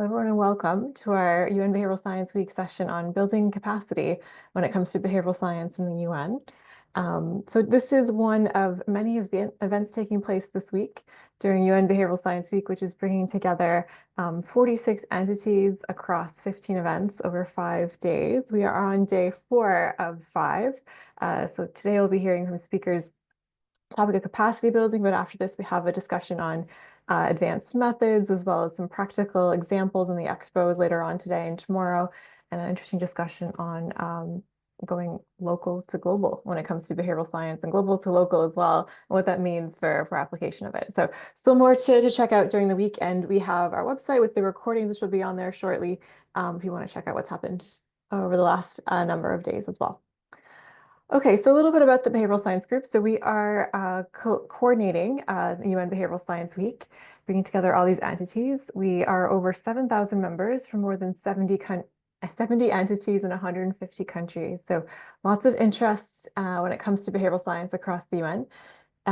Hello, everyone, and welcome to our UN Behavioral Science Week session on building capacity when it comes to behavioral science in the UN. So this is one of many events taking place this week during UN Behavioral Science Week, which is bringing together 46 entities across 15 events over 5 days. We are on day 4 of 5. So today we'll be hearing from speakers topic of capacity building, but after this we have a discussion on advanced methods, as well as some practical examples in the expos later on today and tomorrow, and an interesting discussion on going local to global when it comes to behavioral science, and global to local as well, and what that means for application of it. So still more to check out during the week, and we have our website with the recordings, which will be on there shortly, if you want to check out what's happened over the last number of days as well. Okay, so a little bit about the Behavioral Science Group. So we are coordinating the UN Behavioral Science Week, bringing together all these entities. We are over 7,000 members from more than 70 entities in 150 countries. So lots of interest when it comes to behavioral science across the UN.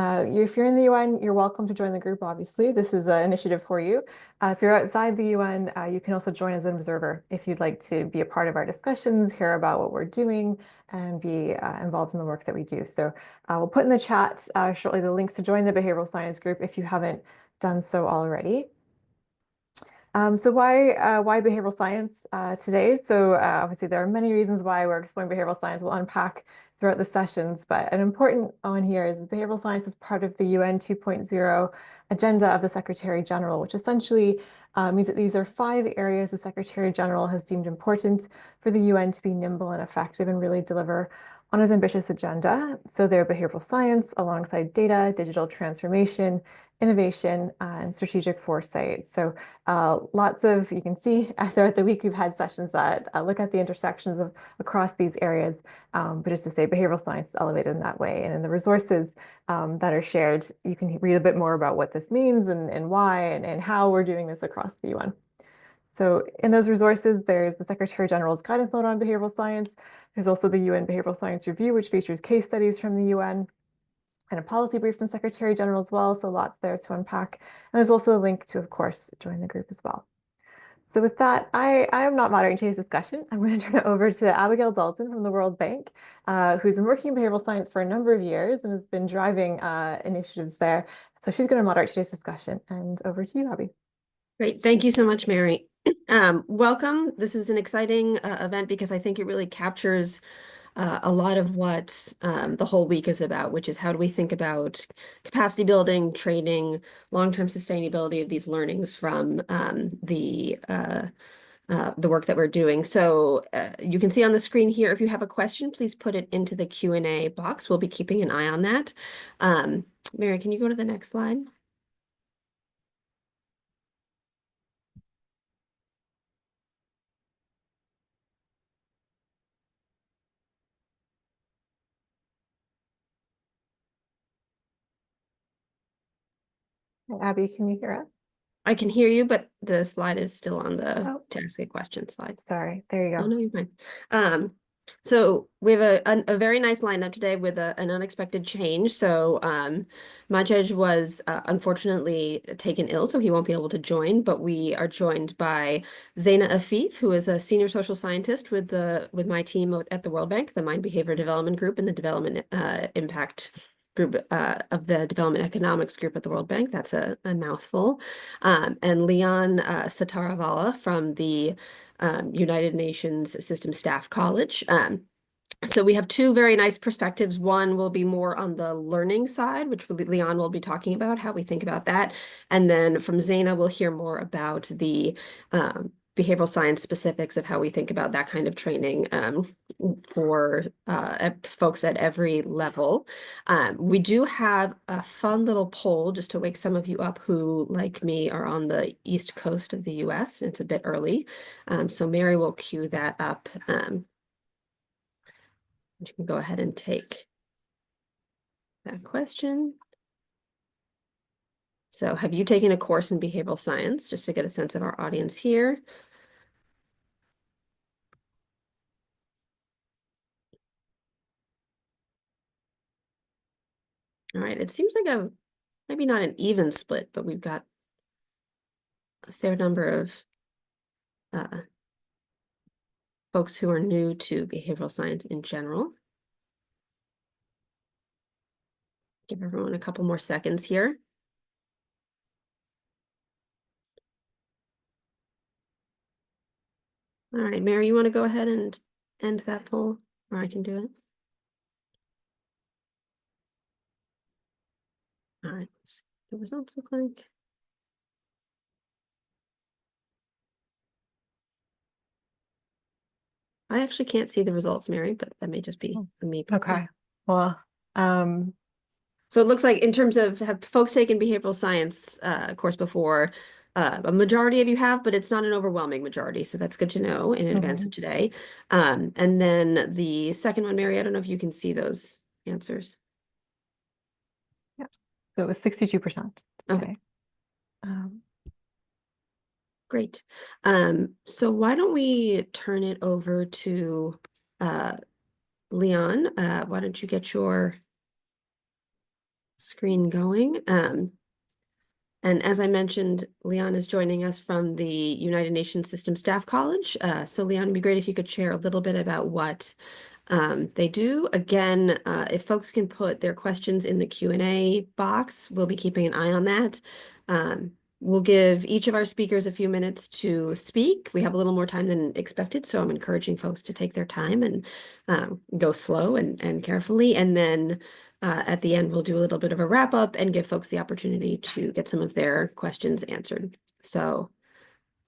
If you're in the UN, you're welcome to join the group, obviously. This is an initiative for you. If you're outside the UN, you can also join as an observer if you'd like to be a part of our discussions, hear about what we're doing, and be involved in the work that we do. So we'll put in the chat shortly the links to join the behavioral science group if you haven't done so already. So why behavioral science today? So obviously there are many reasons why we're exploring behavioral science. We'll unpack throughout the sessions, but an important one here is behavioral science is part of the UN 2.0 agenda of the Secretary General, which essentially means that these are 5 areas the Secretary General has deemed important for the UN to be nimble and effective and really deliver on his ambitious agenda. So they're behavioral science alongside data, digital transformation, innovation, and strategic foresight. So lots of, you can see throughout the week, we've had sessions that look at the intersections of across these areas, but just to say behavioral science is elevated in that way. And in the resources that are shared, you can read a bit more about what this means and why and how we're doing this across the UN. So in those resources, there's the Secretary General's guidance note on behavioral science. There's also the UN Behavioral Science Review, which features case studies from the UN, and a policy brief from Secretary General as well. So lots there to unpack. And there's also a link to, of course, join the group as well. So with that, I am not moderating today's discussion. I'm going to turn it over to Abigail Dalton from the World Bank, who's been working in behavioral science for a number of years and has been driving initiatives there. So she's going to moderate today's discussion. And over to you, Abby. Great. Thank you so much, Mary. Welcome. This is an exciting event because I think it really captures a lot of what the whole week is about, which is how do we think about capacity building, training, long-term sustainability of these learnings from the work that we're doing. So you can see on the screen here, if you have a question, please put it into the Q&A box. We'll be keeping an eye on that. Mary, can you go to the next slide? Abby, can you hear us? I can hear you, but the slide is still on the to ask a question slide. Sorry, there you go. Oh, no, you're fine. So we have a very nice lineup today with an unexpected change. So Majej was unfortunately taken ill, so he won't be able to join, but we are joined by Zaina Afif, who is a senior social scientist with my team at the World Bank, the Mind Behavior Development Group and the Development Impact Group of the Development Economics Group at the World Bank. That's a mouthful. And Leon Sataravala from the United Nations System Staff College. So we have 2 very nice perspectives. One will be more on the learning side, which Leon will be talking about, how we think about that. And then from Zaina, we'll hear more about the behavioral science specifics of how we think about that kind of training for folks at every level. We do have a fun little poll just to wake some of you up who, like me, are on the East Coast of the US, and it's a bit early. So Mary will cue that up. You can go ahead and take that question. So have you taken a course in behavioral science, just to get a sense of our audience here? All right, it seems like maybe not an even split, but we've got a fair number of folks who are new to behavioral science in general. Give everyone a couple more seconds here. All right, Mary, you want to go ahead and end that poll, or I can do it? All right, let's see what the results look like. I actually can't see the results, Mary, but that may just be a me problem. Okay. Well, So it looks like in terms of have folks taken behavioral science course before, a majority of you have, but it's not an overwhelming majority. So that's good to know in advance of today. And then the second one, Mary, I don't know if you can see those answers. yeah. So it was 62%. Okay. Um, Great. So why don't we turn it over to Leon? Why don't you get your screen going? And as I mentioned, Leon is joining us from the United Nations System Staff College. So Leon, it'd be great if you could share a little bit about what they do. Again, if folks can put their questions in the Q&A box, we'll be keeping an eye on that. We'll give each of our speakers a few minutes to speak. We have a little more time than expected, so I'm encouraging folks to take their time and go slow and carefully. And then at the end, we'll do a little bit of a wrap up and give folks the opportunity to get some of their questions answered. So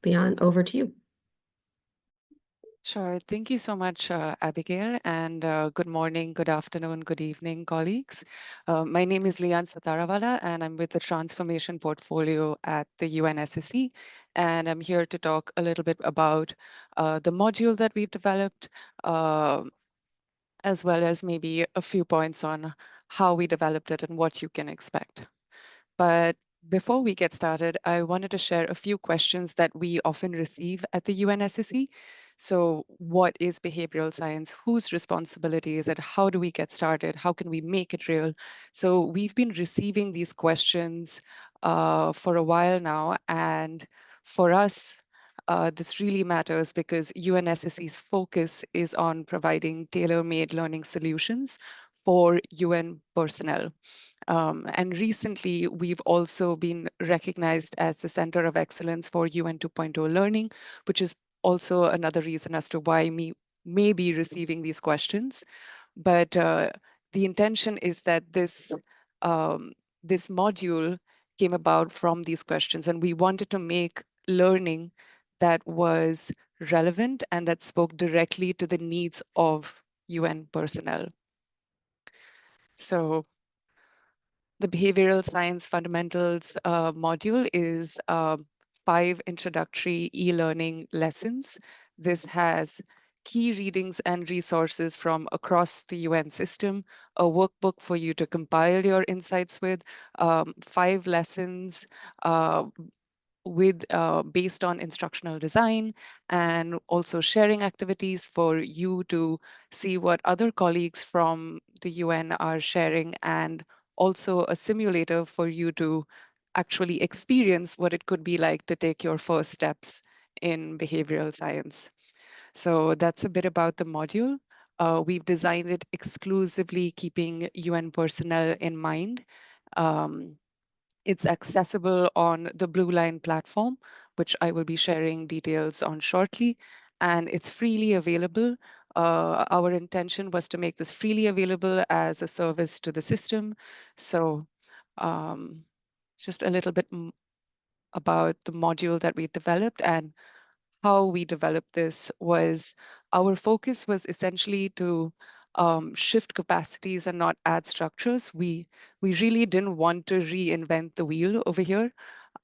Leon, over to you. Sure. Thank you so much, Abigail, and good morning, good afternoon, good evening, colleagues. My name is Lian Satarawala, and I'm with the Transformation Portfolio at the UNSSC, and I'm here to talk a little bit about the module that we've developed, as well as maybe a few points on how we developed it and what you can expect. But before we get started, I wanted to share a few questions that we often receive at the UNSSC. So what is behavioral science? Whose responsibility is it? How do we get started? How can we make it real? So we've been receiving these questions for a while now. And for us, this really matters because UNSSC's focus is on providing tailor-made learning solutions for UN personnel. And recently, we've also been recognized as the Center of Excellence for UN 2.0 learning, which is also another reason as to why we may be receiving these questions. But the intention is that this module came about from these questions, and we wanted to make learning that was relevant and that spoke directly to the needs of UN personnel. So the behavioral science fundamentals module is 5 introductory e-learning lessons. This has key readings and resources from across the UN system, a workbook for you to compile your insights with, 5 lessons based on instructional design, and also sharing activities for you to see what other colleagues from the UN are sharing, and also a simulator for you to actually experience what it could be like to take your first steps in behavioral science. So that's a bit about the module. We've designed it exclusively keeping UN personnel in mind. It's accessible on the Blue Line platform, which I will be sharing details on shortly, and it's freely available. Our intention was to make this freely available as a service to the system. So just a little bit about the module that we developed and how we developed this was our focus was essentially to shift capacities and not add structures. We really didn't want to reinvent the wheel over here.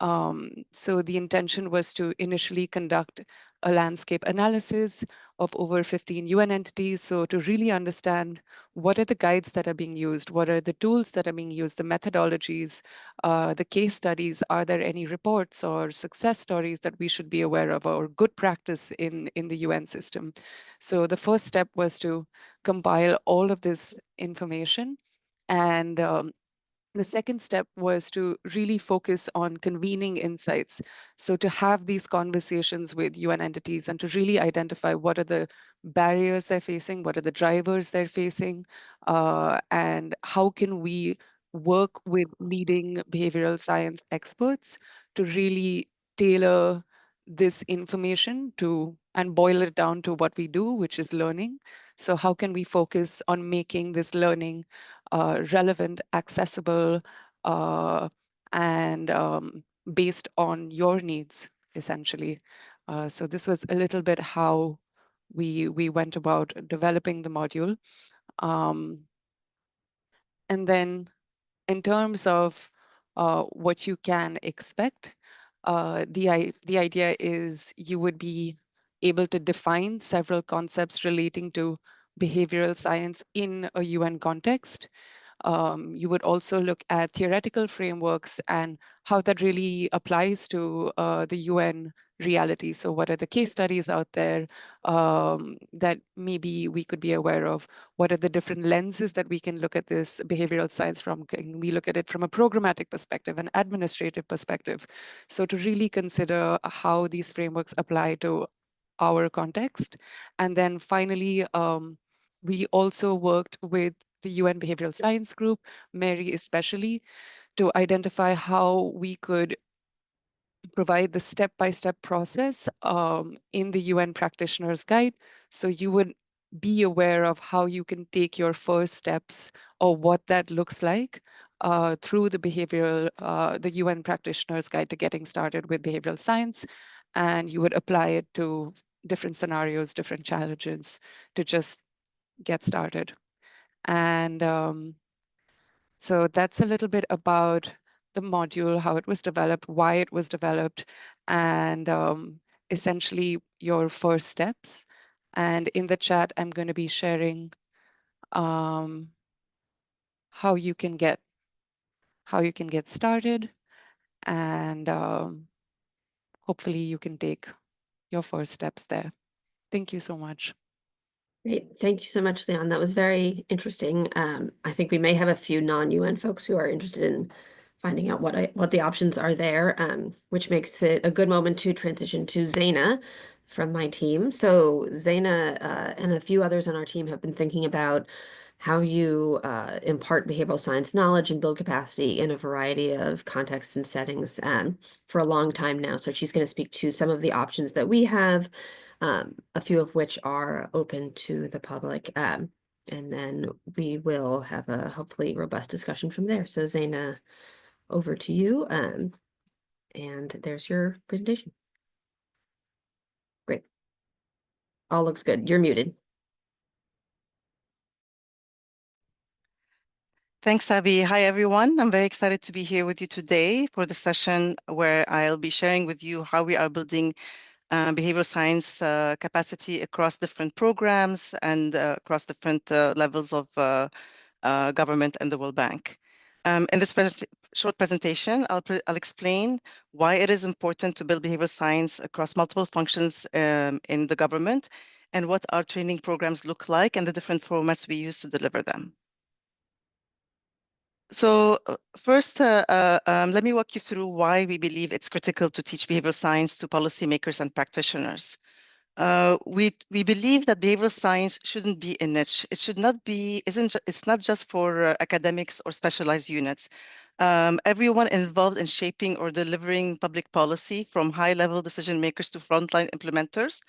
So the intention was to initially conduct a landscape analysis of over 15 UN entities. So to really understand what are the guides that are being used, what are the tools that are being used, the methodologies, the case studies, are there any reports or success stories that we should be aware of or good practice in the UN system. So the first step was to compile all of this information and The second step was to really focus on convening insights. So to have these conversations with UN entities and to really identify what are the barriers they're facing, what are the drivers they're facing, and how can we work with leading behavioral science experts to really tailor this information to and boil it down to what we do, which is learning. So how can we focus on making this learning relevant, accessible, and based on your needs, essentially. So this was a little bit how we went about developing the module. And then in terms of what you can expect, the idea is you would be able to define several concepts relating to behavioral science in a UN context. You would also look at theoretical frameworks and how that really applies to the UN reality. So what are the case studies out there that maybe we could be aware of? What are the different lenses that we can look at this behavioral science from? Can we look at it from a programmatic perspective, an administrative perspective? So to really consider how these frameworks apply to our context. And then finally, we also worked with the UN Behavioral Science Group, Mary especially, to identify how we could provide the step-by-step process in the UN Practitioner's Guide. So you would be aware of how you can take your first steps or what that looks like through the UN Practitioner's Guide to Getting Started with Behavioral Science. And you would apply it to different scenarios, different challenges to just get started. And so that's a little bit about the module, how it was developed, why it was developed, and essentially your first steps. And in the chat, I'm going to be sharing how you can get started, and hopefully you can take your first steps there. Thank you so much. Great. Thank you so much, Leon. That was very interesting. I think we may have a few non-UN folks who are interested in finding out what the options are there, which makes it a good moment to transition to Zaina from my team. So Zaina and a few others on our team have been thinking about how you impart behavioral science knowledge and build capacity in a variety of contexts and settings for a long time now. So she's going to speak to some of the options that we have, a few of which are open to the public. And then we will have a hopefully robust discussion from there. So Zaina, over to you. And there's your presentation. Great. All looks good. You're muted. Thanks, Abby. Hi, everyone. I'm very excited to be here with you today for the session where I'll be sharing with you how we are building behavioral science capacity across different programs and across different levels of government and the World Bank. In this short presentation, I'll explain why it is important to build behavioral science across multiple functions in the government and what our training programs look like and the different formats we use to deliver them. So first, let me walk you through why we believe it's critical to teach behavioral science to policymakers and practitioners. We believe that behavioral science shouldn't be a niche. It should not be, it's not just for academics or specialized units. Everyone involved in shaping or delivering public policy, from high-level decision makers to frontline implementers,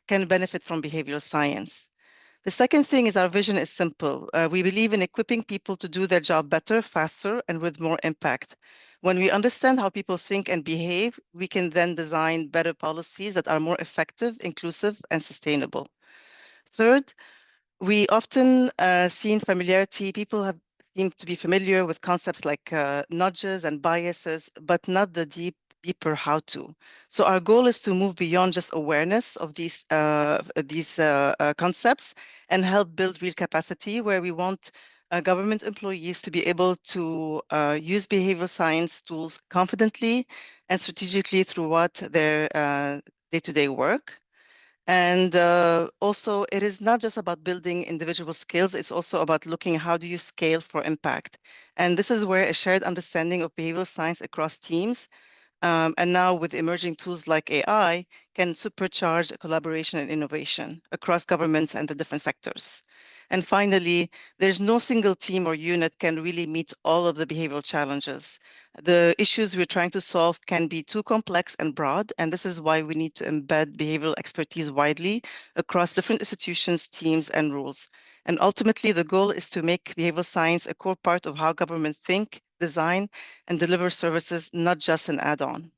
can benefit from behavioral science. The second thing is our vision is simple. We believe in equipping people to do their job better, faster, and with more impact. When we understand how people think and behave, we can then design better policies that are more effective, inclusive, and sustainable. Third, we often see in familiarity, people have seemed to be familiar with concepts like nudges and biases, but not the deeper how to. So our goal is to move beyond just awareness of these concepts and help build real capacity, where we want government employees to be able to use behavioral science tools confidently and strategically throughout their day-to-day work. And also, it is not just about building individual skills, it's also about looking how do you scale for impact. And this is where a shared understanding of behavioral science across teams, and now with emerging tools like AI, can supercharge collaboration and innovation across governments and the different sectors. And finally, there's no single team or unit can really meet all of the behavioral challenges. The issues we're trying to solve can be too complex and broad, and this is why we need to embed behavioral expertise widely across different institutions, teams, and rules. And ultimately, the goal is to make behavioral science a core part of how governments think, design, and deliver services, not just an add-on.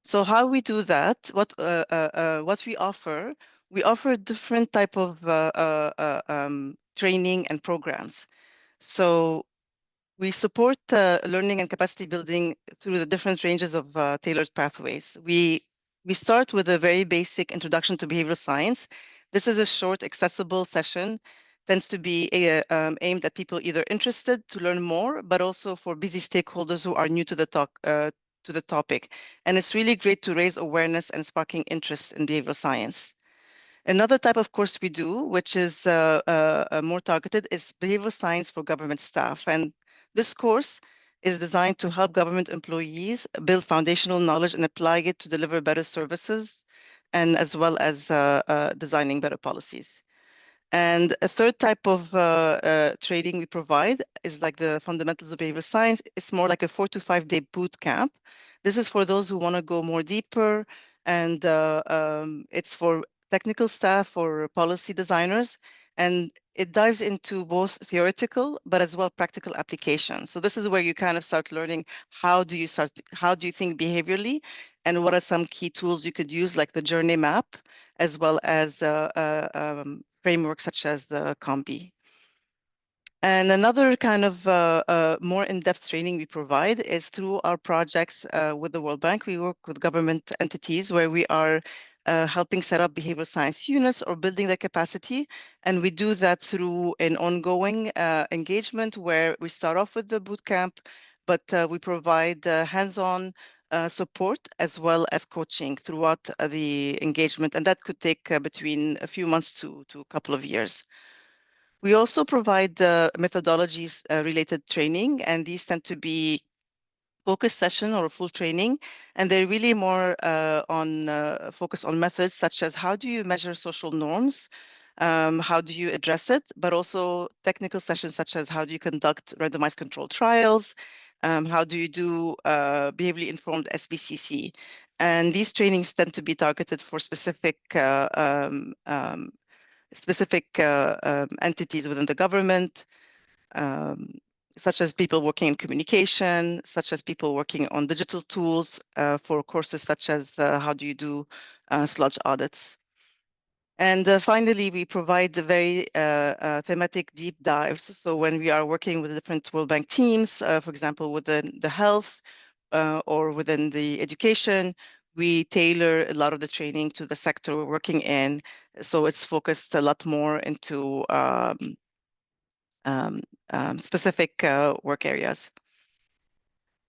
So how we do that, what we offer different type of training and programs. So we support learning and capacity building through the different ranges of tailored pathways. We start with a very basic introduction to behavioral science. This is a short, accessible session, tends to be aimed at people either interested to learn more, but also for busy stakeholders who are new to the topic. And it's really great to raise awareness and sparking interest in behavioral science. Another type of course we do, which is more targeted, is behavioral science for government staff. And this course is designed to help government employees build foundational knowledge and apply it to deliver better services, and as well as designing better policies. And a third type of training we provide is like the fundamentals of behavioral science. It's more like a 4 to 5 day boot camp. This is for those who want to go more deeper, and it's for technical staff or policy designers. And it dives into both theoretical, but as well practical application. So this is where you kind of start learning how do you think behaviorally, and what are some key tools you could use, like the journey map, as well as frameworks such as the COMBI. And another kind of more in-depth training we provide is through our projects with the World Bank. We work with government entities where we are helping set up behavioral science units or building their capacity. And we do that through an ongoing engagement where we start off with the bootcamp, but we provide hands-on support as well as coaching throughout the engagement. And that could take between a few months to a couple of years. We also provide methodologies related training, and these tend to be focus session or full training, and they're really more focus on methods such as how do you measure social norms, how do you address it, but also technical sessions such as how do you conduct randomized controlled trials, how do you do behaviorally informed SBCC. And these trainings tend to be targeted for specific entities within the government, um, such as people working in communication, such as people working on digital tools, for courses such as how do you do sludge audits. And finally, we provide the very thematic deep dives. So when we are working with different World Bank teams, for example, within the health or within the education, we tailor a lot of the training to the sector we're working in. So it's focused a lot more into specific work areas.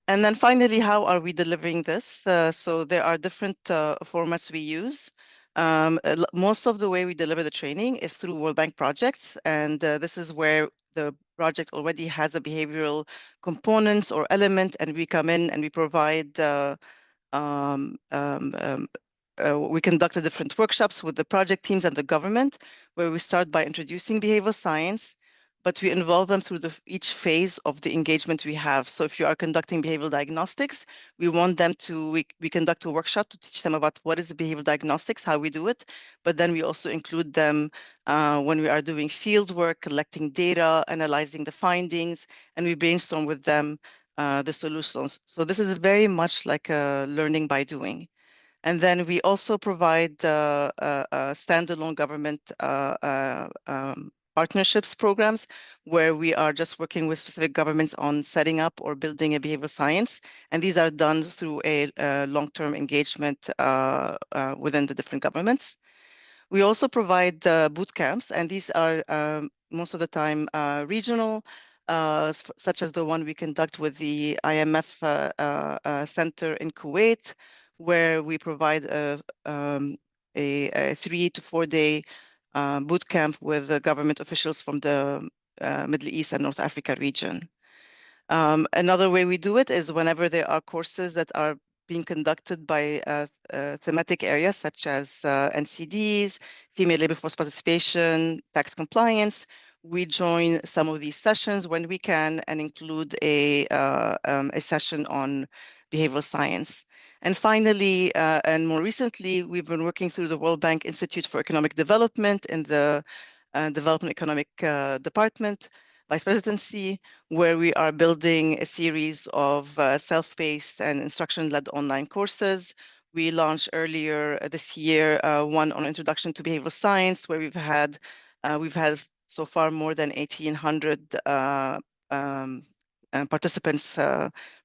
And then finally, how are we delivering this? So there are different formats we use. Most of the way we deliver the training is through World Bank projects. And this is where the project already has a behavioral components or element, and we come in and we provide we conducted different workshops with the project teams and the government, where we start by introducing behavioral science, but we involve them through each phase of the engagement we have. So if you are conducting behavioral diagnostics, we want them to, we conduct a workshop to teach them about what is the behavioral diagnostics, how we do it, but then we also include them when we are doing field work, collecting data, analyzing the findings, and we brainstorm with them the solutions. So this is very much like a learning by doing. And then we also provide standalone government partnerships programs where we are just working with specific governments on setting up or building a behavioral science. And these are done through a long-term engagement within the different governments. We also provide boot camps, and these are most of the time regional, such as the one we conduct with the IMF Center in Kuwait, where we provide a 3 to 4 day boot camp with the government officials from the Middle East and North Africa region. Another way we do it is whenever there are courses that are being conducted by thematic areas such as NCDs, female labor force participation, tax compliance, we join some of these sessions when we can and include a session on behavioral science. And finally, and more recently, we've been working through the World Bank Institute for Economic Development in the Development Economic Department, Vice Presidency, where we are building a series of self-paced and instruction-led online courses. We launched earlier this year one on Introduction to Behavioral Science, where we've had so far more than 1,800 participants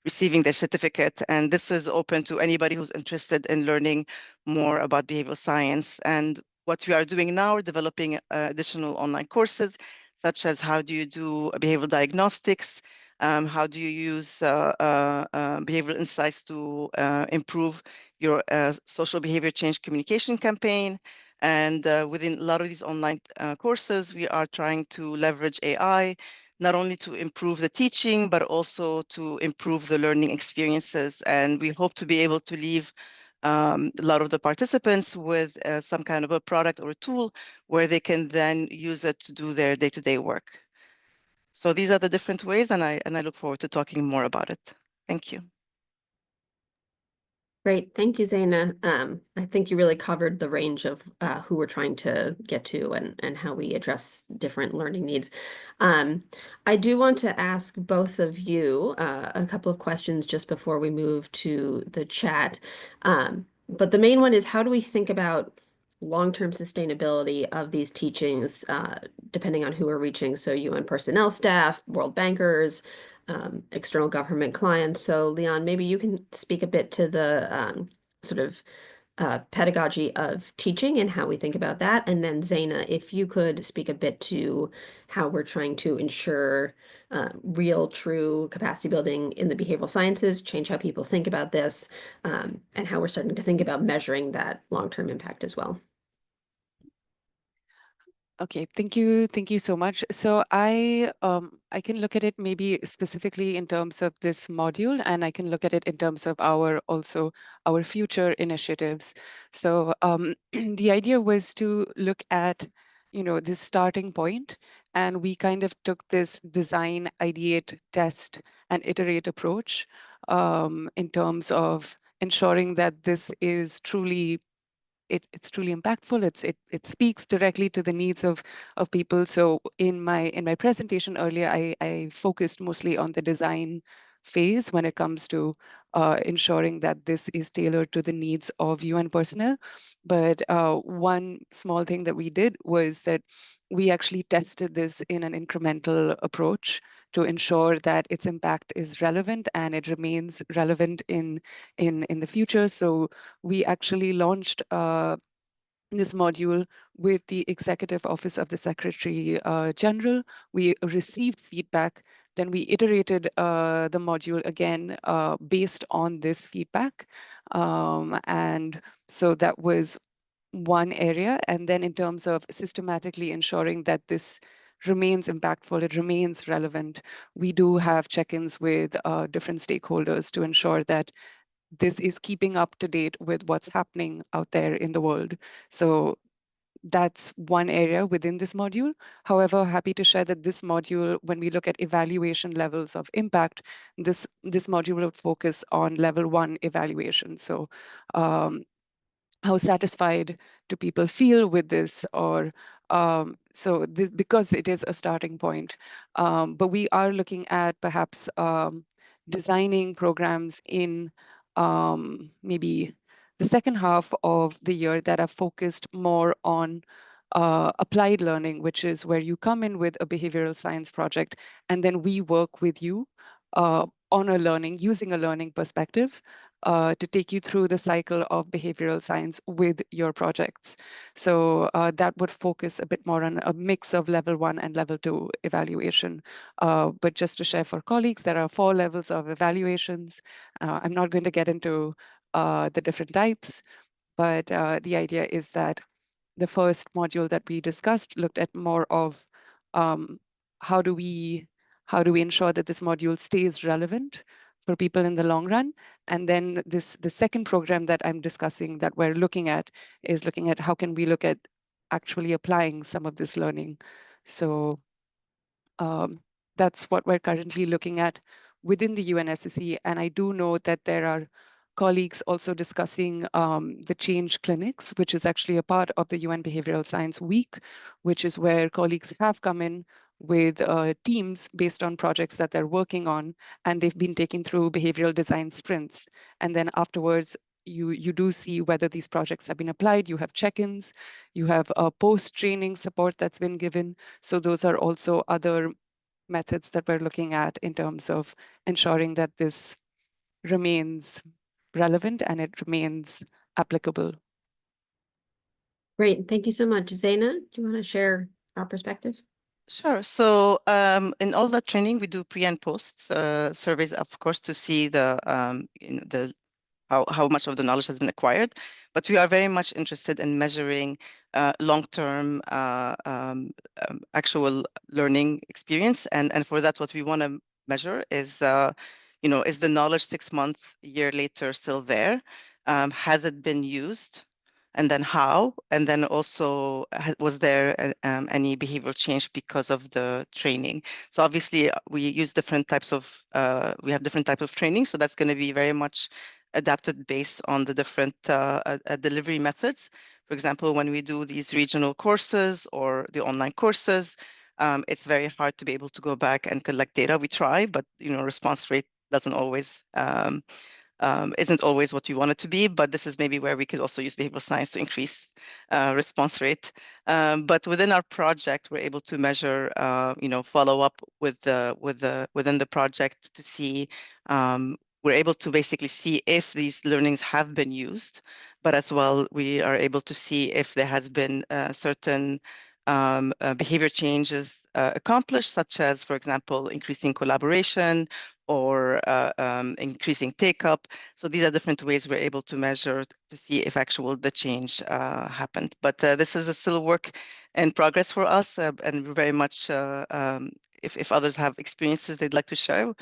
receiving their certificate. And this is open to anybody who's interested in learning more about behavioral science. And what we are doing now, we're developing additional online courses, such as how do you do behavioral diagnostics, how do you use behavioral insights to improve your social behavior change communication campaign. And within a lot of these online courses, we are trying to leverage AI, not only to improve the teaching, but also to improve the learning experiences. And we hope to be able to leave a lot of the participants with some kind of a product or a tool where they can then use it to do their day-to-day work. So these are the different ways, and I look forward to talking more about it. Thank you. Great, thank you, Zaina. I think you really covered the range of who we're trying to get to and how we address different learning needs. I do want to ask both of you a couple of questions just before we move to the chat. But the main one is, how do we think about long-term sustainability of these teachings, depending on who we're reaching? So UN personnel staff, world bankers, external government clients. So Leon, maybe you can speak a bit to the sort of pedagogy of teaching and how we think about that. And then Zaina, if you could speak a bit to how we're trying to ensure real, true capacity building in the behavioral sciences, change how people think about this, and how we're starting to think about measuring that long-term impact as well. Okay, thank you so much. So I can look at it maybe specifically in terms of this module, and I can look at it in terms of our future initiatives. So the idea was to look at, this starting point, and we kind of took this design, ideate, test, and iterate approach in terms of ensuring that this is truly it's truly impactful. It speaks directly to the needs of people. So in my presentation earlier, I focused mostly on the design phase when it comes to ensuring that this is tailored to the needs of UN personnel. But one small thing that we did was that we actually tested this in an incremental approach to ensure that its impact is relevant and it remains relevant in the future. So we actually launched this module with the Executive Office of the Secretary General. We received feedback, then we iterated the module again based on this feedback. And so that was one area. And then in terms of systematically ensuring that this remains impactful, it remains relevant, we do have check-ins with different stakeholders to ensure that this is keeping up to date with what's happening out there in the world. So that's one area within this module. However, happy to share that this module, when we look at evaluation levels of impact, this module will focus on level 1 evaluation. So how satisfied do people feel with this, or so this, because it is a starting point. But we are looking at perhaps designing programs in maybe the second half of the year that are focused more on applied learning, which is where you come in with a behavioral science project, and then we work with you on a learning, using a learning perspective to take you through the cycle of behavioral science with your projects. So that would focus a bit more on a mix of level 1 and level 2 evaluation. But just to share for colleagues, there are 4 levels of evaluations. I'm not going to get into the different types, but the idea is that the first module that we discussed looked at more of how do we ensure that this module stays relevant for people in the long run. And then the second program that I'm discussing that we're looking at is looking at how can we look at actually applying some of this learning. So that's what we're currently looking at within the UNSSC. And I do know that there are colleagues also discussing the change clinics, which is actually a part of the UN Behavioral Science Week, which is where colleagues have come in with teams based on projects that they're working on, and they've been taken through behavioral design sprints. And then afterwards, you do see whether these projects have been applied. You have check-ins, you have post-training support that's been given. So those are also other methods that we're looking at in terms of ensuring that this remains relevant and it remains applicable. Great. Thank you so much. Zaina, do you want to share our perspective? Sure. So in all the training, we do pre and post surveys, of course, to see the how much of the knowledge has been acquired. But we are very much interested in measuring long-term actual learning experience. And for that, what we want to measure is, is the knowledge 6 months, a year later still there? Has it been used? And then how? And then also, was there any behavioral change because of the training? So obviously, we use different types of, we have different types of training. So that's going to be very much adapted based on the different delivery methods. For example, when we do these regional courses or the online courses, it's very hard to be able to go back and collect data. We try, but response rate doesn't always isn't always what we want it to be, but this is maybe where we could also use behavioral science to increase response rate. But within our project, we're able to measure, follow up within the project to see. We're able to basically see if these learnings have been used, but as well, we are able to see if there has been certain behavior changes accomplished, such as, for example, increasing collaboration or increasing take-up. So these are different ways we're able to measure to see if the change happened. But this is still work in progress for us, and we're very much, if others have experiences they'd like to share,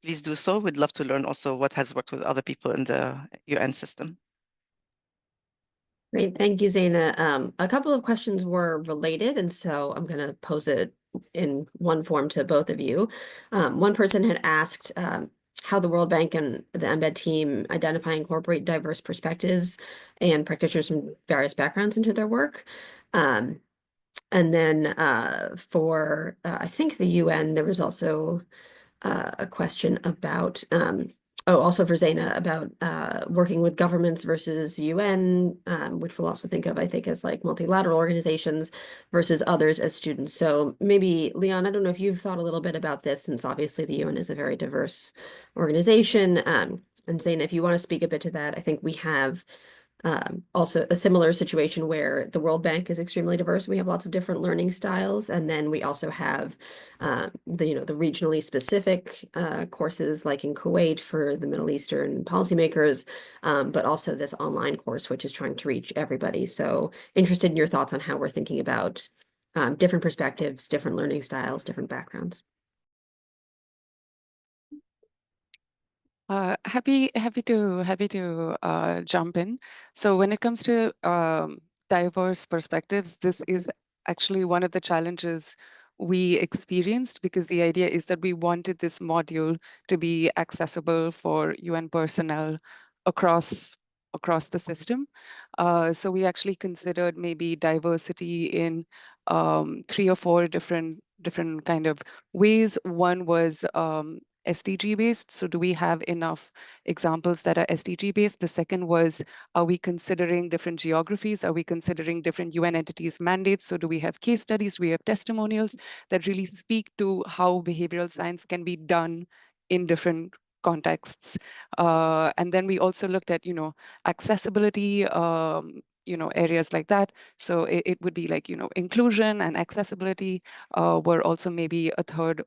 please do so. We'd love to learn also what has worked with other people in the UN system. Great. Thank you, Zaina. A couple of questions were related, and so I'm going to pose it in one form to both of you. One person had asked how the World Bank and the Embed team identify and incorporate diverse perspectives and practitioners from various backgrounds into their work. And then for, I think, the UN, there was also a question about also for Zaina about working with governments versus UN, which we'll also think of, I think, as like multilateral organizations versus others as students. So maybe, Leon, I don't know if you've thought a little bit about this, since obviously the UN is a very diverse organization. And Zaina, if you want to speak a bit to that, I think we have also a similar situation where the World Bank is extremely diverse. We have lots of different learning styles, and then we also have the regionally specific courses like in Kuwait for the Middle Eastern policymakers, but also this online course which is trying to reach everybody. So interested in your thoughts on how we're thinking about different perspectives, different learning styles, different backgrounds. Happy to jump in. So when it comes to diverse perspectives, this is actually one of the challenges we experienced, because the idea is that we wanted this module to be accessible for UN personnel across the system. So we actually considered maybe diversity in 3 or 4 different kind of ways. One was SDG based. So do we have enough examples that are SDG based? The second was, are we considering different geographies? Are we considering different UN entities' mandates? So do we have case studies? Do we have testimonials that really speak to how behavioral science can be done in different contexts? And then we also looked at, accessibility, areas like that. So it would be like, inclusion and accessibility were also maybe a third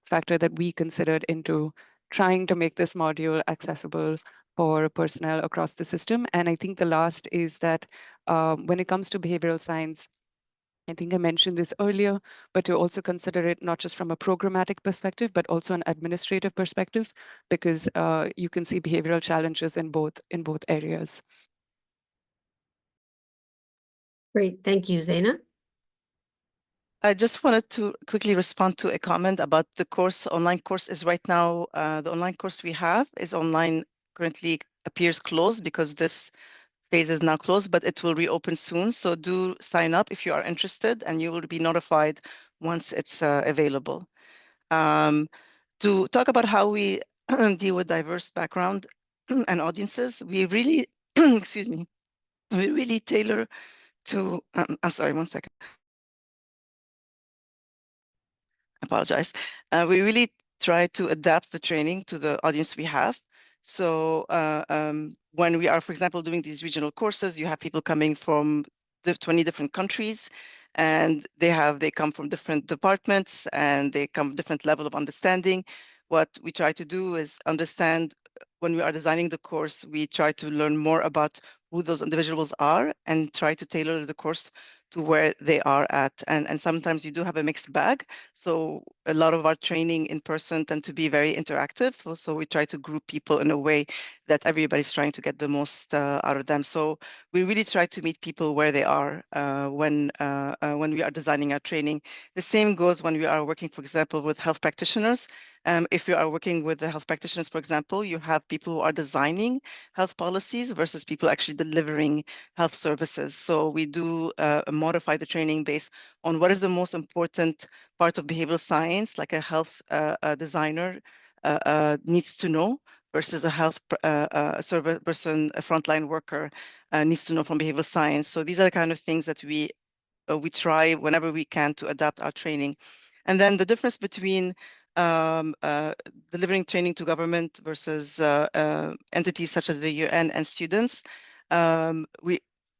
factor that we considered into trying to make this module accessible for personnel across the system. And I think the last is that when it comes to behavioral science, I think I mentioned this earlier, but to also consider it not just from a programmatic perspective, but also an administrative perspective, because you can see behavioral challenges in both areas. Great, thank you, Zaina. I just wanted to quickly respond to a comment about the course. Online course is right now, the online course we have is online, currently appears closed because this phase is now closed, but it will reopen soon. So do sign up if you are interested, and you will be notified once it's available. To talk about how we deal with diverse background and audiences, we really, excuse me, we really tailor to, I'm sorry, one second. I apologize. We really try to adapt the training to the audience we have. So when we are, for example, doing these regional courses, you have people coming from the 20 different countries, and they come from different departments, and they come different level of understanding. What we try to do is understand, when we are designing the course, we try to learn more about who those individuals are and try to tailor the course to where they are at. And sometimes you do have a mixed bag. So a lot of our training in person tend to be very interactive. So we try to group people in a way that everybody's trying to get the most out of them. So we really try to meet people where they are when we are designing our training. The same goes when we are working, for example, with health practitioners. If you are working with the health practitioners, for example, you have people who are designing health policies versus people actually delivering health services. So we do modify the training based on what is the most important part of behavioral science, like a health designer needs to know, versus a health service person, a frontline worker needs to know from behavioral science. So these are the kind of things that we try whenever we can to adapt our training. And then the difference between delivering training to government versus entities such as the UN and students,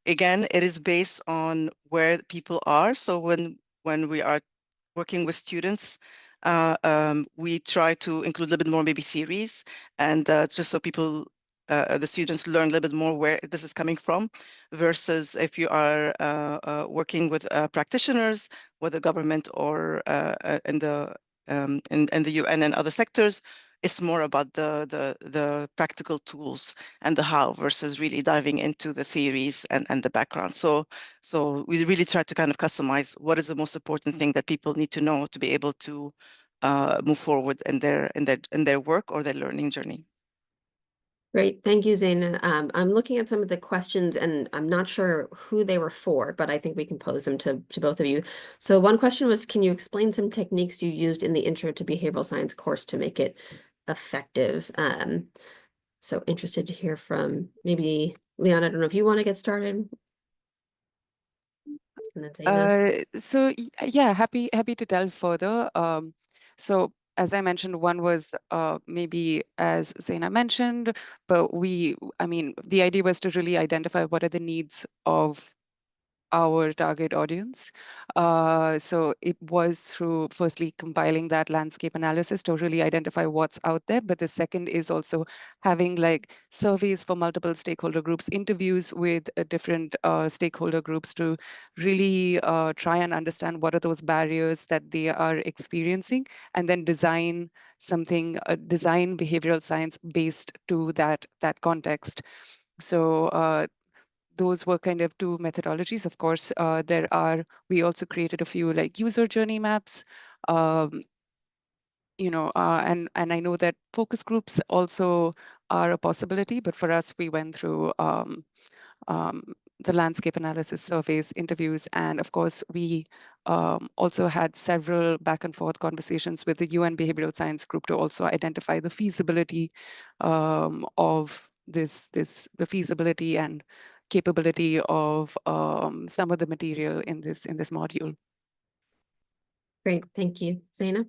again, it is based on where people are. So when we are working with students, we try to include a little bit more maybe theories, and just so people, the students learn a little bit more where this is coming from, versus if you are working with practitioners, whether government or in the UN and other sectors, it's more about the practical tools and the how, versus really diving into the theories and the background. So we really try to kind of customize what is the most important thing that people need to know to be able to move forward in their work or their learning journey. Great, thank you, Zaina. I'm looking at some of the questions and I'm not sure who they were for, but I think we can pose them to both of you. So one question was, can you explain some techniques you used in the Intro to Behavioral Science course to make it effective? So interested to hear from maybe Leon. I don't know if you want to get started. And then Zaina. So yeah, happy to delve further. So as I mentioned, one was maybe as Zaina mentioned, but I mean, the idea was to really identify what are the needs of our target audience. So it was through firstly compiling that landscape analysis to really identify what's out there. But the second is also having like surveys for multiple stakeholder groups, interviews with different stakeholder groups to really try and understand what are those barriers that they are experiencing, and then design something, design behavioral science based to that context. So those were kind of two methodologies. Of course, we also created a few like user journey maps, and I know that focus groups also are a possibility, but for us, we went through the landscape analysis, surveys, interviews, and of course, we also had several back and forth conversations with the UN Behavioral Science group to also identify the feasibility of the feasibility and capability of some of the material in this module. Great, thank you. Zaina?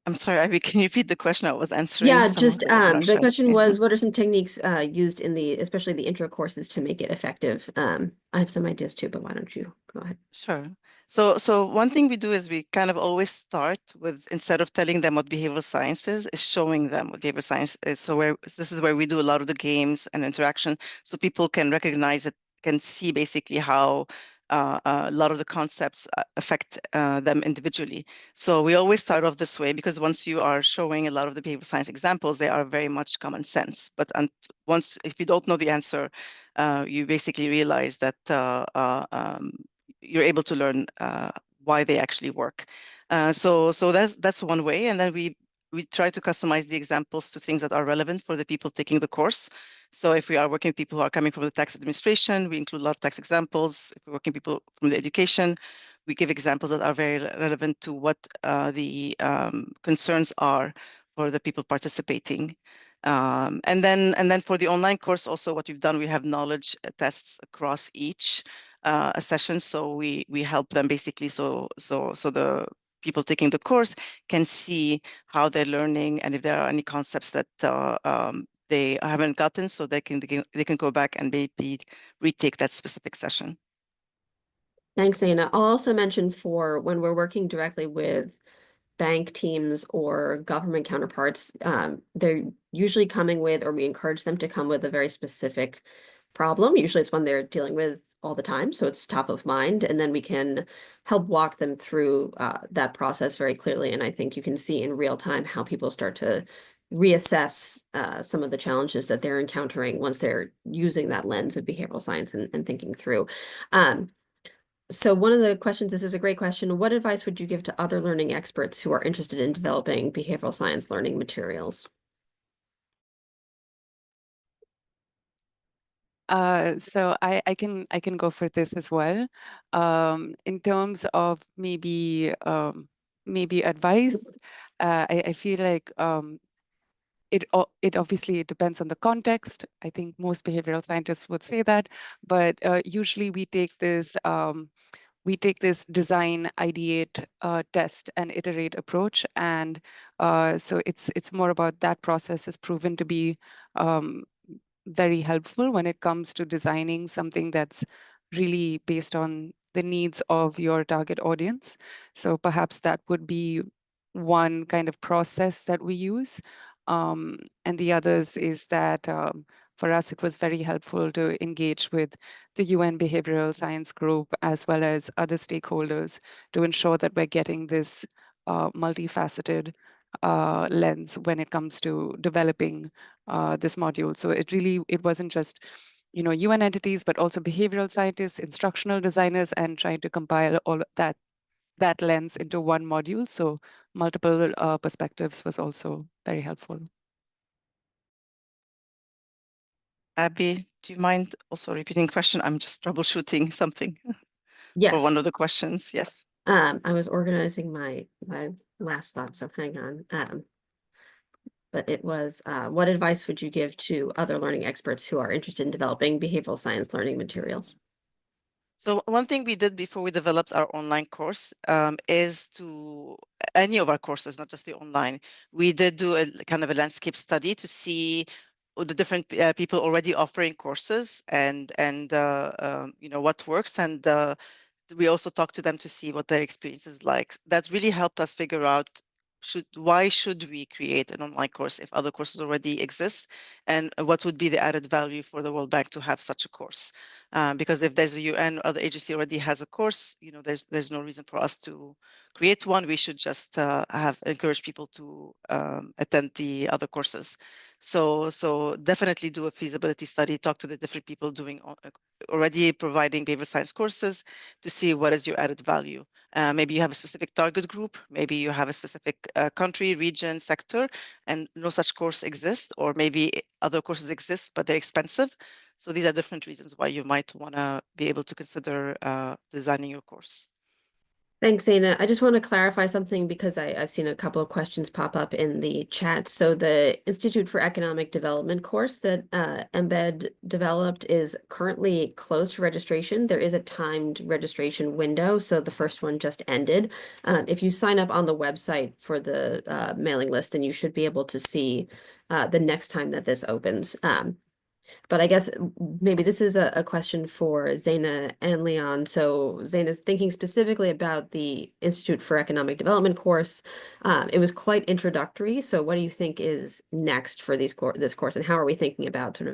I'm sorry, Ivy, can you repeat the question? I was answering Yeah, some of just the webinar the chat. question was, what are some techniques used in especially the intro courses to make it effective? I have some ideas too, but why don't you go ahead? Sure. So one thing we do is we kind of always start with, instead of telling them what behavioral science is showing them what behavioral science is. So this is where we do a lot of the games and interaction, so people can recognize it, can see basically how a lot of the concepts affect them individually. So we always start off this way, because once you are showing a lot of the behavioral science examples, they are very much common sense. But once, if you don't know the answer, you basically realize that you're able to learn why they actually work. So that's one way, and then we try to customize the examples to things that are relevant for the people taking the course. So if we are working with people who are coming from the tax administration, we include a lot of tax examples. If we're working with people from the education, we give examples that are very relevant to what the concerns are for the people participating. And then for the online course, also what we've done, we have knowledge tests across each a session. So we help them basically, so the people taking the course can see how they're learning, and if there are any concepts that they haven't gotten, so they can go back and maybe retake that specific session. Thanks, Anna. I'll also mention for when we're working directly with bank teams or government counterparts, they're usually coming with, or we encourage them to come with a very specific problem. Usually it's one they're dealing with all the time, so it's top of mind, and then we can help walk them through that process very clearly. And I think you can see in real time how people start to reassess some of the challenges that they're encountering once they're using that lens of behavioral science and thinking through. So one of the questions, this is a great question. What advice would you give to other learning experts who are interested in developing behavioral science learning materials? So I can go for this as well. In terms of maybe advice, I feel like it obviously depends on the context. I think most behavioral scientists would say that, but usually we take this design, ideate, test, and iterate approach, and so it's more about that process is proven to be very helpful when it comes to designing something that's really based on the needs of your target audience. So perhaps that would be one kind of process that we use. And the others is that for us, it was very helpful to engage with the UN Behavioral Science Group as well as other stakeholders to ensure that we're getting this multifaceted lens when it comes to developing this module. So it wasn't just UN entities, but also behavioral scientists, instructional designers, and trying to compile all of that lens into one module. So multiple perspectives was also very helpful. Abby, do you mind also repeating the question? I'm just troubleshooting something Yes. for one of the questions. Yes. I was organizing my last thought, so hang on. But it was, what advice would you give to other learning experts who are interested in developing behavioral science learning materials? So one thing we did before we developed our online course is to any of our courses, not just the online, we did do a kind of a landscape study to see the different people already offering courses and what works, and we also talked to them to see what their experience is like. That really helped us figure out why should we create an online course if other courses already exist, and what would be the added value for the World Bank to have such a course. Because if there's a UN or other agency already has a course, there's no reason for us to create one. We should just encourage people to attend the other courses. So definitely do a feasibility study, talk to the different people doing already providing behavioral science courses to see what is your added value. Maybe you have a specific target group, maybe you have a specific country, region, sector, and no such course exists, or maybe other courses exist, but they're expensive. So these are different reasons why you might want to be able to consider designing your course. Thanks, Zaina. I just want to clarify something because I've seen a couple of questions pop up in the chat. So the Institute for Economic Development course that Embed developed is currently closed for registration. There is a timed registration window, so the first one just ended. If you sign up on the website for the mailing list, then you should be able to see the next time that this opens. But I guess maybe this is a question for Zaina and Leon. So Zaina's thinking specifically about the Institute for Economic Development course. It was quite introductory. So what do you think is next for this course, and how are we thinking about sort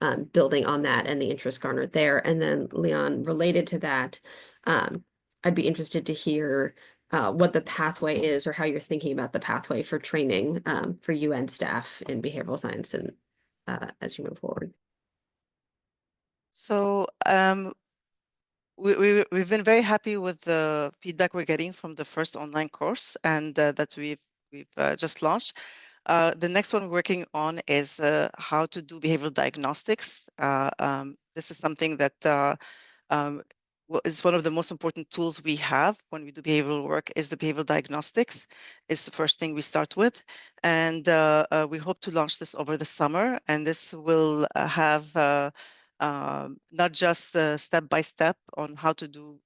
of building on that and the interest garnered there? And then Leon, related to that, I'd be interested to hear what the pathway is, or how you're thinking about the pathway for training for UN staff in behavioral science and as you move forward. So we've been very happy with the feedback we're getting from the first online course, and that we've just launched. The next one we're working on is how to do behavioral diagnostics. This is something that is one of the most important tools we have when we do behavioral work. Is the behavioral diagnostics is the first thing we start with, and we hope to launch this over the summer. And this will have not just step by step on how to do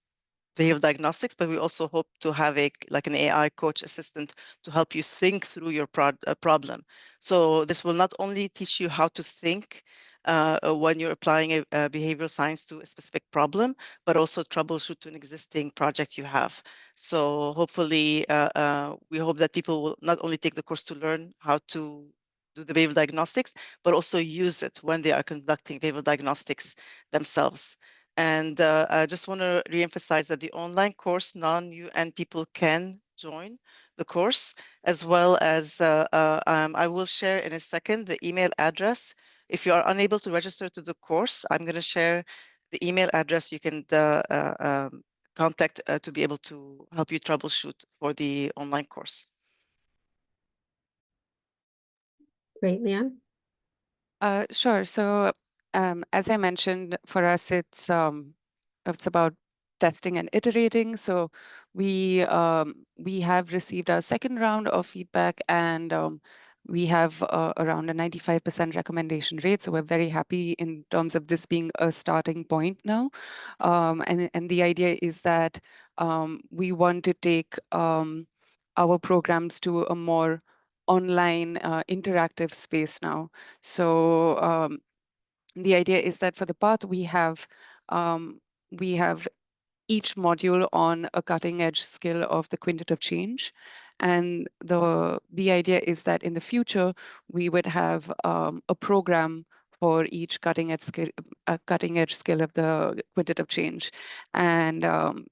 behavioral diagnostics, but we also hope to have like an AI coach assistant to help you think through your problem. So this will not only teach you how to think when you're applying a behavioral science to a specific problem, but also troubleshoot to an existing project you have. So hopefully, we hope that people will not only take the course to learn how to do the behavioral diagnostics, but also use it when they are conducting behavioral diagnostics themselves. And I just want to reemphasize that the online course, non-UN people can join the course, as well as I will share in a second the email address. If you are unable to register to the course, I'm going to share the email address you can contact to be able to help you troubleshoot for the online course. Great, Leon. Sure. So, as I mentioned, for us, it's about testing and iterating. So we have received our second round of feedback, and we have around a 95% recommendation rate. So we're very happy in terms of this being a starting point now. And the idea is that we want to take our programs to a more online interactive space now. So the idea is that for the path we have each module on a cutting edge skill of the quintet of change. And the idea is that in the future, we would have a program for each cutting edge skill of the quintet of change. And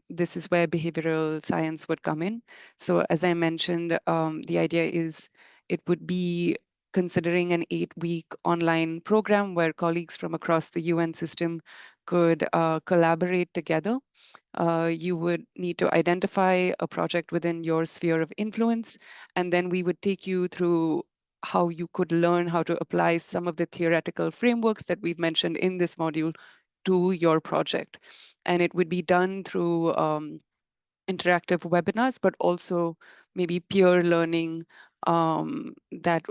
this is where behavioral science would come in. So as I mentioned, the idea is it would be considering an 8-week online program where colleagues from across the UN system could collaborate together. You would need to identify a project within your sphere of influence, and then we would take you through how you could learn how to apply some of the theoretical frameworks that we've mentioned in this module to your project. And it would be done through interactive webinars, but also maybe peer learning that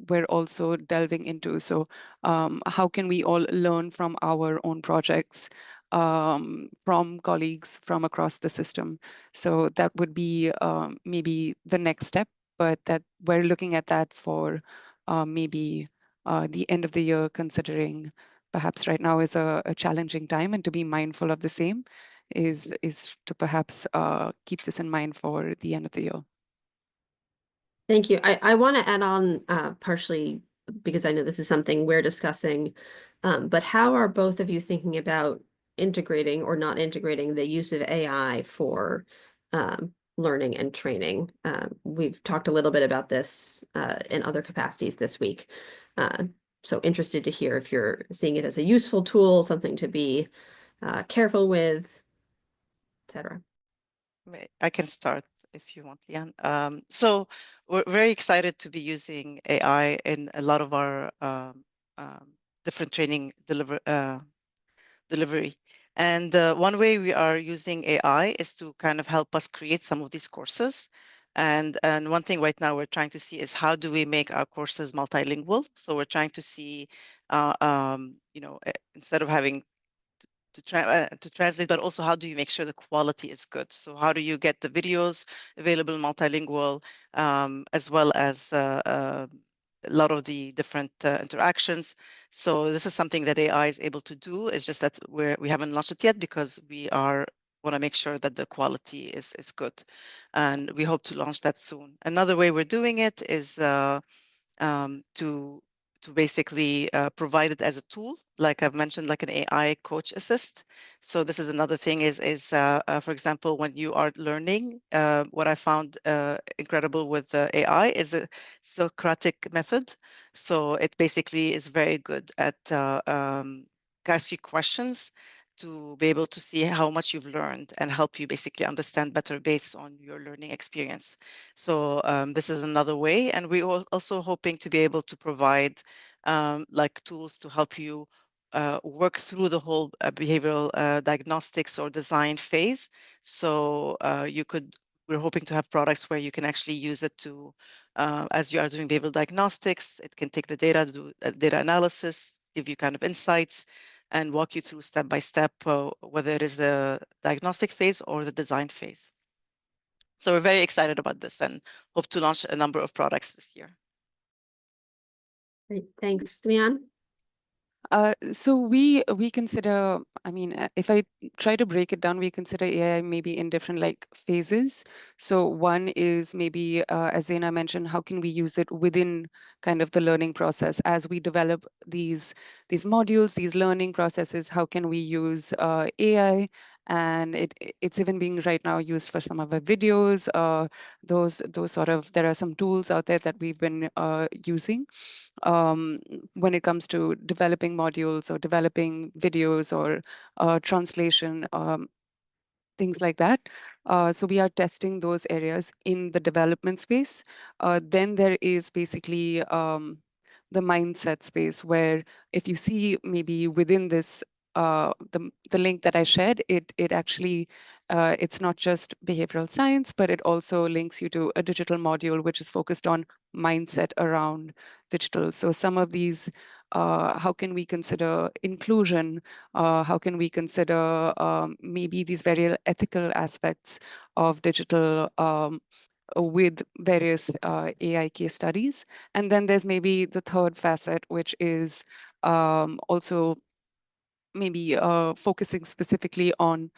we're also delving into. So how can we all learn from our own projects, from colleagues from across the system? So that would be maybe the next step, but that we're looking at that for maybe the end of the year, considering perhaps right now is a challenging time, and to be mindful of the same is to perhaps keep this in mind for the end of the year. Thank you. I want to add on partially because I know this is something we're discussing, but how are both of you thinking about integrating or not integrating the use of AI for learning and training? We've talked a little bit about this in other capacities this week. So interested to hear if you're seeing it as a useful tool, something to be careful with, etc. I can start if you want, Leon. So we're very excited to be using AI in a lot of our different training delivery. And one way we are using AI is to kind of help us create some of these courses. And one thing right now we're trying to see is how do we make our courses multilingual? So we're trying to see, instead of having to translate, but also how do you make sure the quality is good? So how do you get the videos available multilingual, as well as a lot of the different interactions. So this is something that AI is able to do. It's just that we haven't launched it yet because we want to make sure that the quality is good, and we hope to launch that soon. Another way we're doing it is to basically provide it as a tool, like I've mentioned, like an AI coach assist. So this is another thing is for example, when you are learning, what I found incredible with AI is a Socratic method. So it basically is very good at ask you questions to be able to see how much you've learned and help you basically understand better based on your learning experience. So this is another way. And we are also hoping to be able to provide like tools to help you work through the whole behavioral diagnostics or design phase. So we're hoping to have products where you can actually use it to, as you are doing behavioral diagnostics, it can take the data, do data analysis, give you kind of insights, and walk you through step by step, whether it is the diagnostic phase or the design phase. So we're very excited about this and hope to launch a number of products this year. Great, thanks, Leon. So we consider, I mean, if I try to break it down, we consider AI maybe in different like phases. So one is maybe, as Zaina mentioned, how can we use it within kind of the learning process as we develop these modules, these learning processes? How can we use AI? And it's even being right now used for some of our videos. Those sort of, there are some tools out there that we've been using when it comes to developing modules or developing videos or translation, things like that. So we are testing those areas in the development space. Then there is basically the mindset space, where if you see maybe within this, the link that I shared, it actually, it's not just behavioral science, but it also links you to a digital module, which is focused on mindset around digital. So some of these, how can we consider inclusion? How can we consider maybe these very ethical aspects of digital with various AI case studies? And then there's maybe the third facet, which is also maybe focusing specifically on,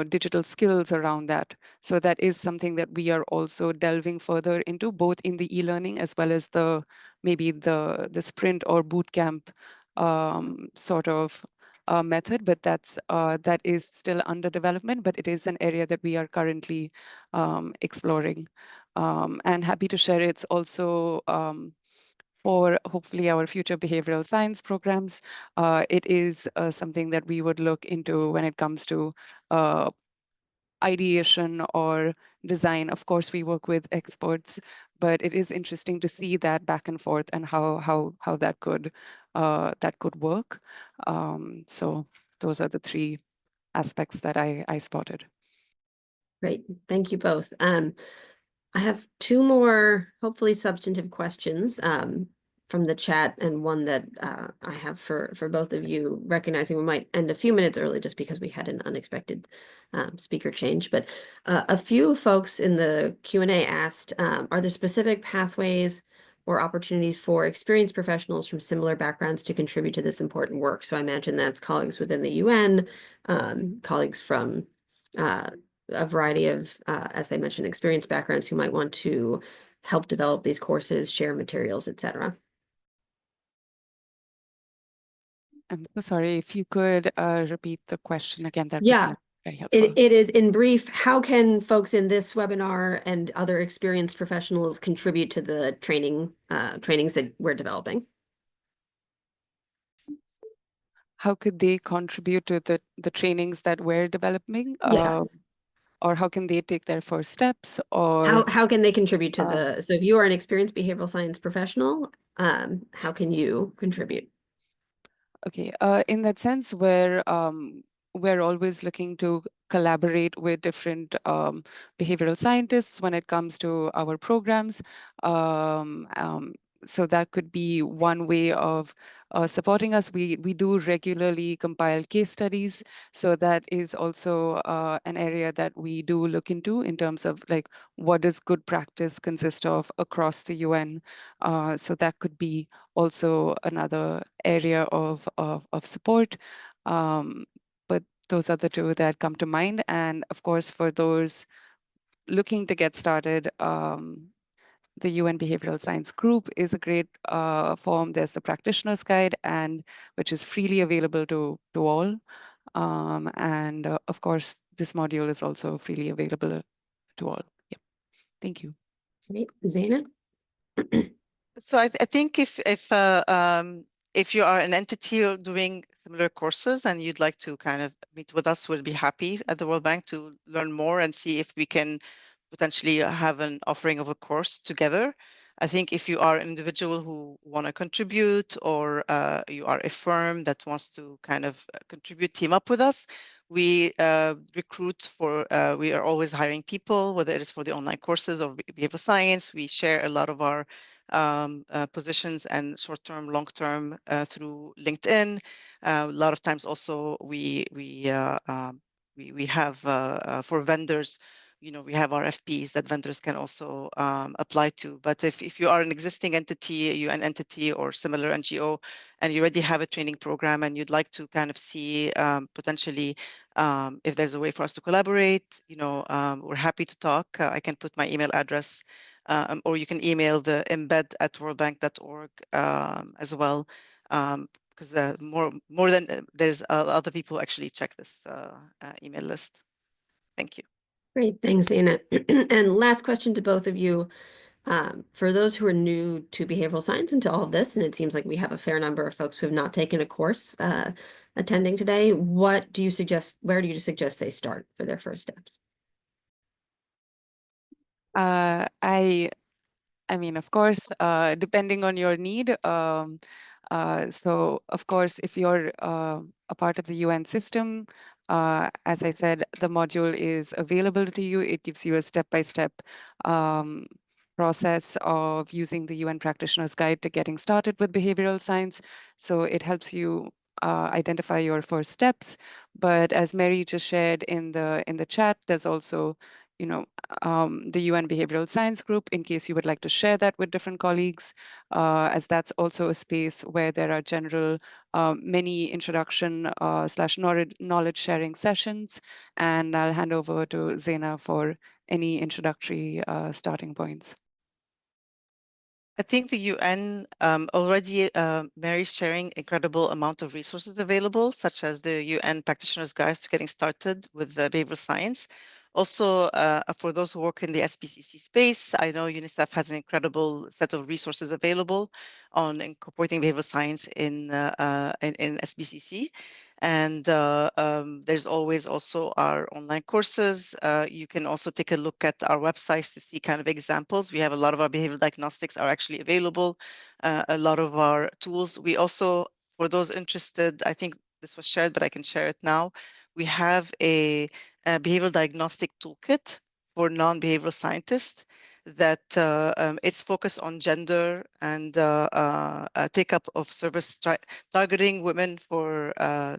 digital skills around that. So that is something that we are also delving further into, both in the e-learning as well as maybe the sprint or boot camp sort of method. But that is still under development, but it is an area that we are currently exploring. And happy to share, it's also for hopefully our future behavioral science programs. It is something that we would look into when it comes to ideation or design. Of course, we work with experts, but it is interesting to see that back and forth and how that could work. So those are the three aspects that I spotted. Great, thank you both. I have two more, hopefully substantive questions from the chat, and one that I have for both of you, recognizing we might end a few minutes early just because we had an unexpected speaker change. But a few folks in the Q&A asked, are there specific pathways or opportunities for experienced professionals from similar backgrounds to contribute to this important work? So I imagine that's colleagues within the UN, colleagues from a variety of, as I mentioned, experienced backgrounds who might want to help develop these courses, share materials, etc. I'm so sorry, if you could repeat the question again, that would be very helpful. It is, in brief, how can folks in this webinar and other experienced professionals contribute to the trainings that we're developing? How could they contribute to the trainings that we're developing? Yes. Or how can they take their first steps? Or how can they contribute to the, so if you are an experienced behavioral science professional, how can you contribute? Okay, in that sense, where we're always looking to collaborate with different behavioral scientists when it comes to our programs. So that could be one way of supporting us. We do regularly compile case studies. So that is also an area that we do look into in terms of like, what does good practice consist of across the UN? So that could be also another area of support. But those are the two that come to mind. And of course, for those looking to get started, the UN Behavioral Science Group is a great form. There's the Practitioner's Guide, and which is freely available to all. And of course, this module is also freely available to all. Yep. Thank you. Great. Zaina? So I think if you are an entity doing similar courses and you'd like to kind of meet with us, we'll be happy at the World Bank to learn more and see if we can potentially have an offering of a course together. I think if you are an individual who want to contribute, or you are a firm that wants to kind of contribute, team up with us, we recruit for, we are always hiring people, whether it is for the online courses or behavioral science. We share a lot of our positions and short-term, long-term through LinkedIn. A lot of times also we have for vendors, you know, we have RFPs that vendors can also apply to. But if you are an existing entity, a UN entity or similar NGO, and you already have a training program and you'd like to kind of see potentially if there's a way for us to collaborate, you know, we're happy to talk. I can put my email address, or you can email the embed@worldbank.org as well. Because more than there's other people actually check this email list. Thank you. Great, thanks, Zaina. And last question to both of you. For those who are new to behavioral science and to all of this, and it seems like we have a fair number of folks who have not taken a course attending today, what do you suggest, where do you suggest they start for their first steps? I mean, of course, depending on your need. So, of course, if you're a part of the UN system, as I said, the module is available to you. It gives you a step-by-step process of using the UN Practitioner's Guide to getting started with behavioral science. So it helps you identify your first steps. But as Mary just shared in the chat, there's also, you know, the UN Behavioral Science Group, in case you would like to share that with different colleagues, as that's also a space where there are general many introduction / knowledge sharing sessions. And I'll hand over to Zaina for any introductory starting points. I think the UN already, Mary's sharing incredible amount of resources available, such as the UN Practitioner's Guides to Getting Started with Behavioral Science. Also, for those who work in the SBCC space, I know UNICEF has an incredible set of resources available on incorporating behavioral science in SBCC. And there's always also our online courses. You can also take a look at our websites to see kind of examples. We have a lot of our behavioral diagnostics are actually available. A lot of our tools. We also, for those interested, I think this was shared, but I can share it now. We have a behavioral diagnostic toolkit for non-behavioral scientists that it's focused on gender and take-up of service, targeting women for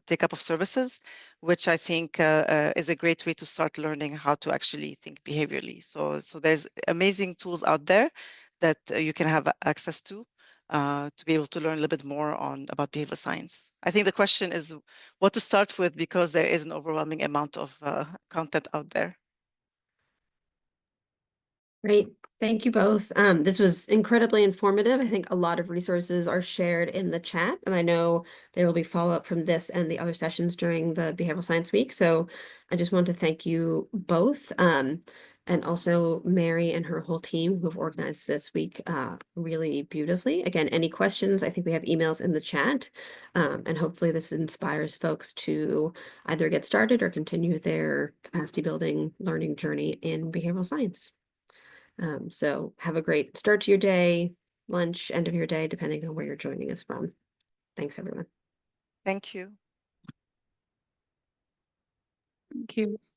take-up of services, which I think is a great way to start learning how to actually think behaviorally. So there's amazing tools out there that you can have access to be able to learn a little bit more about behavioral science. I think the question is what to start with, because there is an overwhelming amount of content out there. Great. Thank you both. This was incredibly informative. I think a lot of resources are shared in the chat, and I know there will be follow-up from this and the other sessions during the Behavioral Science Week. So I just want to thank you both, and also Mary and her whole team who have organized this week really beautifully. Again, any questions, I think we have emails in the chat, and hopefully this inspires folks to either get started or continue their capacity building learning journey in behavioral science. So have a great start to your day, lunch, end of your day, depending on where you're joining us from. Thanks, everyone. Thank you. Thank you.